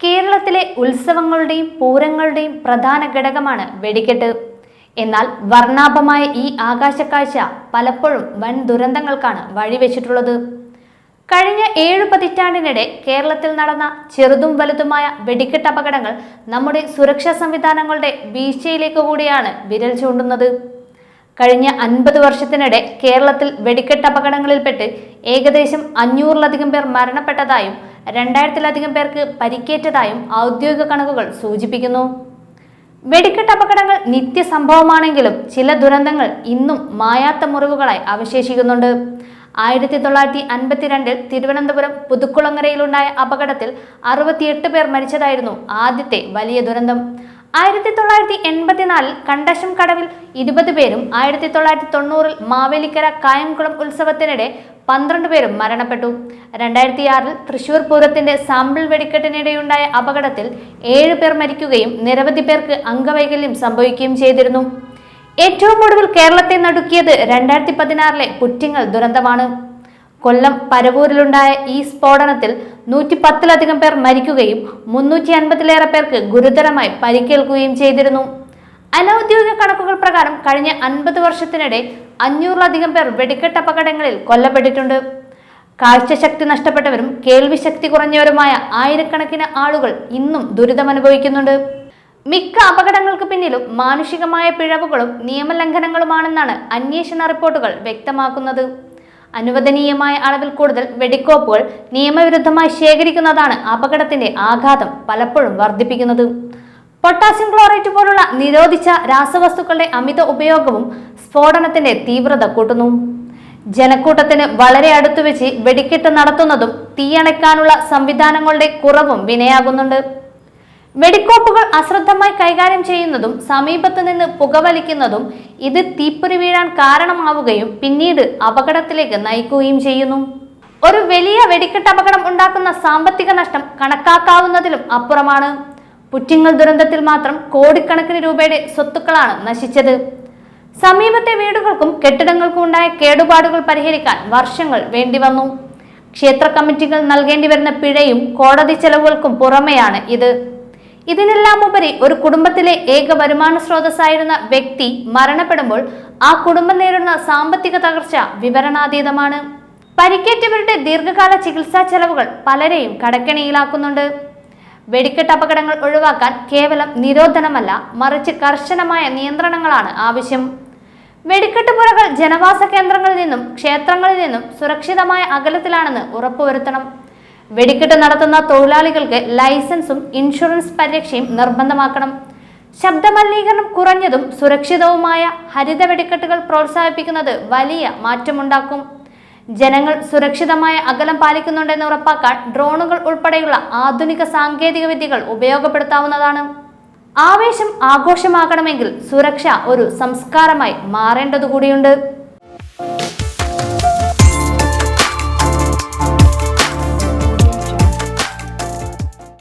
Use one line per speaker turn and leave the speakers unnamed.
കേരളത്തിലെ ഉത്സവങ്ങളുടെയും പൂരങ്ങളുടെയും പ്രധാന ഘടകമാണ് വെടിക്കെട്ട്. എന്നാൽ വർണ്ണാഭമായ ഈ ആകാശക്കാഴ്ച പലപ്പോഴും വൻ ദുരന്തങ്ങൾക്കാണ് വഴിവെച്ചിട്ടുള്ളത്. കഴിഞ്ഞ 7 പതിറ്റാണ്ടിനിടെ കേരളത്തിൽ നടന്ന ചെറുതും വലുതുമായ വെടിക്കെട്ട് അപകടങ്ങൾ നമ്മുടെ സുരക്ഷാ സംവിധാനങ്ങളുടെ വീഴ്ചയിലേക്ക് കൂടിയാണ് വിരൽ ചൂണ്ടുന്നത്. കഴിഞ്ഞ 50 വർഷത്തിനിടെ കേരളത്തിൽ വെടിക്കെട്ട് അപകടങ്ങളിൽപ്പെട്ട് ഏകദേശം 500-ലധികം പേർ മരണപ്പെട്ടതായും 2000-ലധികം പേർക്ക് പരിക്കേറ്റതായും ഔദ്യോഗിക കണക്കുകൾ സൂചിപ്പിക്കുന്നു. വെടിക്കെട്ട് അപകടങ്ങൾ നിത്യസംഭവമാണെങ്കിലും ചില ദുരന്തങ്ങൾ ഇന്നും മായാത്ത മുറിവുകളായി അവശേഷിക്കുന്നുണ്ട്. 1952 തിരുവനന്തപുരം പുതുക്കുളങ്ങരയിലുണ്ടായ അപകടത്തിൽ 68 പേർ മരിച്ചതായിരുന്നു ആദ്യത്തെ വലിയ ദുരന്തം. 1984 കണ്ടശം കടവിൽ 20 പേരും 1990 മാവേലിക്കര കായംകുളം ഉത്സവത്തിനിടെ 12 പേരും മരണപ്പെട്ടു. 2006 തൃശൂർ പൂരത്തിന്റെ സാമ്പിൾ വെടിക്കെട്ടിനിടെയുണ്ടായ അപകടത്തിൽ 7 പേർ മരിക്കുകയും നിരവധി പേർക്ക് അംഗവൈകല്യം സംഭവിക്കുകയും ചെയ്തിരുന്നു. ഏറ്റവും ഒടുവിൽ കേരളത്തെ നടുക്കിയത് 2016 പുറ്റിങ്ങൽ ദുരന്തമാണ്. കൊല്ലം പരവൂരിലുണ്ടായ ഈ സ്ഫോടനത്തിൽ 110-ലധികം പേർ മരിക്കുകയും 350-ലേറെ പേർക്ക് ഗുരുതരമായി പരിക്കേൽക്കുകയും ചെയ്തിരുന്നു. അനൌദ്യോഗിക കണക്കുകൾ പ്രകാരം കഴിഞ്ഞ 50 വർഷത്തിനിടെ 500-ലധികം പേർ വെടിക്കെട്ട് അപകടങ്ങളിൽ കൊല്ലപ്പെട്ടിട്ടുണ്ട്. കാഴ്ചശക്തി നഷ്ടപ്പെട്ടവരും കേൾവിശക്തി കുറഞ്ഞവരുമായ ആയിരക്കണക്കിന് ആളുകൾ ഇന്നും ദുരിതമനുഭവിക്കുന്നുണ്ട്. മിക്ക അപകടങ്ങൾക്ക് പിന്നിലും മാനുഷികമായ പിഴവുകളും നിയമലംഘനങ്ങളുമാണെന്നാണ് അന്വേഷണ റിപ്പോർട്ടുകൾ വ്യക്തമാക്കുന്നത്. അനുവദനീയമായ അളവിൽ കൂടുതൽ വെടിക്കോപ്പുകൾ നിയമവിരുദ്ധമായി ശേഖരിക്കുന്നതാണ് അപകടത്തിന്റെ ആഘാതം പലപ്പോഴും വർദ്ധിപ്പിക്കുന്നത്. പൊട്ടാസ്യം ക്ലോറേറ്റ് പോലുള്ള നിരോധിച്ച രാസവസ്തുക്കളുടെ അമിത ഉപയോഗവും സ്ഫോടനത്തിന്റെ തീവ്രത കൂട്ടുന്നു. ജനക്കൂട്ടത്തിന് വളരെ അടുത്തുവെച്ച് വെടിക്കെട്ട് നടത്തുന്നതും തീയണയ്ക്കാനുള്ള സംവിധാനങ്ങളുടെ കുറവും വിനയാകുന്നുണ്ട്. വെടിക്കോപ്പുകൾ അശ്രദ്ധമായി കൈകാര്യം ചെയ്യുന്നതും സമീപത്ത് നിന്ന് പുകവലിക്കുന്നതും ഇത് തീപ്പൊരി വീഴാൻ കാരണമാവുകയും പിന്നീട് അപകടത്തിലേക്ക് നയിക്കുകയും ചെയ്യുന്നു. ഒരു വലിയ വെടിക്കെട്ട് അപകടം ഉണ്ടാക്കുന്ന സാമ്പത്തിക നഷ്ടം കണക്കാക്കാവുന്നതിലും അപ്പുറമാണ്. പുറ്റിങ്ങൽ ദുരന്തത്തിൽ മാത്രം കോടിക്കണക്കിന് രൂപയുടെ സ്വത്തുക്കളാണ് നശിച്ചത്. സമീപത്തെ വീടുകൾക്കും കെട്ടിടങ്ങൾക്കും ഉണ്ടായ കേടുപാടുകൾ പരിഹരിക്കാൻ വർഷങ്ങൾ വേണ്ടിവന്നു. ക്ഷേത്ര കമ്മിറ്റികൾ നൽകേണ്ടി വരുന്ന പിഴയും കോടതി ചെലവുകൾക്കും പുറമെയാണ് ഇത്. ഇതിനെല്ലാം ഉപരി ഒരു കുടുംബത്തിലെ ഏക വരുമാന സ്രോതസ്സായിരുന്ന വ്യക്തി മരണപ്പെടുമ്പോൾ ആ കുടുംബം നേരിടുന്ന സാമ്പത്തിക തകർച്ച വിവരണാതീതമാണ്. പരിക്കേറ്റവരുടെ ദീർഘകാല ചികിത്സാ ചെലവുകൾ പലരെയും കടക്കെണിയിലാക്കുന്നുണ്ട്. വെടിക്കെട്ട് അപകടങ്ങൾ ഒഴിവാക്കാൻ കേവലം നിരോധനമല്ല, മറിച്ച് കർശനമായ നിയന്ത്രണങ്ങളാണ് ആവശ്യം. വെടിക്കെട്ട് പുരകൾ ജനവാസ കേന്ദ്രങ്ങളിൽ നിന്നും ക്ഷേത്രങ്ങളിൽ നിന്നും സുരക്ഷിതമായ അകലത്തിലാണെന്ന് ഉറപ്പുവരുത്തണം. വെടിക്കെട്ട് നടത്തുന്ന തൊഴിലാളികൾക്ക് ലൈസൻസും ഇൻഷുറൻസ് പരിരക്ഷയും നിർബന്ധമാക്കണം. ശബ്ദമലിനീകരണം കുറഞ്ഞതും സുരക്ഷിതവുമായ ഹരിത വെടിക്കെട്ടുകൾ പ്രോത്സാഹിപ്പിക്കുന്നത് വലിയ മാറ്റമുണ്ടാക്കും. ജനങ്ങൾ സുരക്ഷിതമായ അകലം പാലിക്കുന്നുണ്ടെന്ന് ഉറപ്പാക്കാൻ ഡ്രോണുകൾ ഉൾപ്പെടെയുള്ള ആധുനിക സാങ്കേതിക വിദ്യകൾ ഉപയോഗപ്പെടുത്താവുന്നതാണ്. ആവേശം ആഘോഷമാകണമെങ്കിൽ സുരക്ഷ ഒരു സംസ്കാരമായി മാറേണ്ടതുകൂടിയുണ്ട്.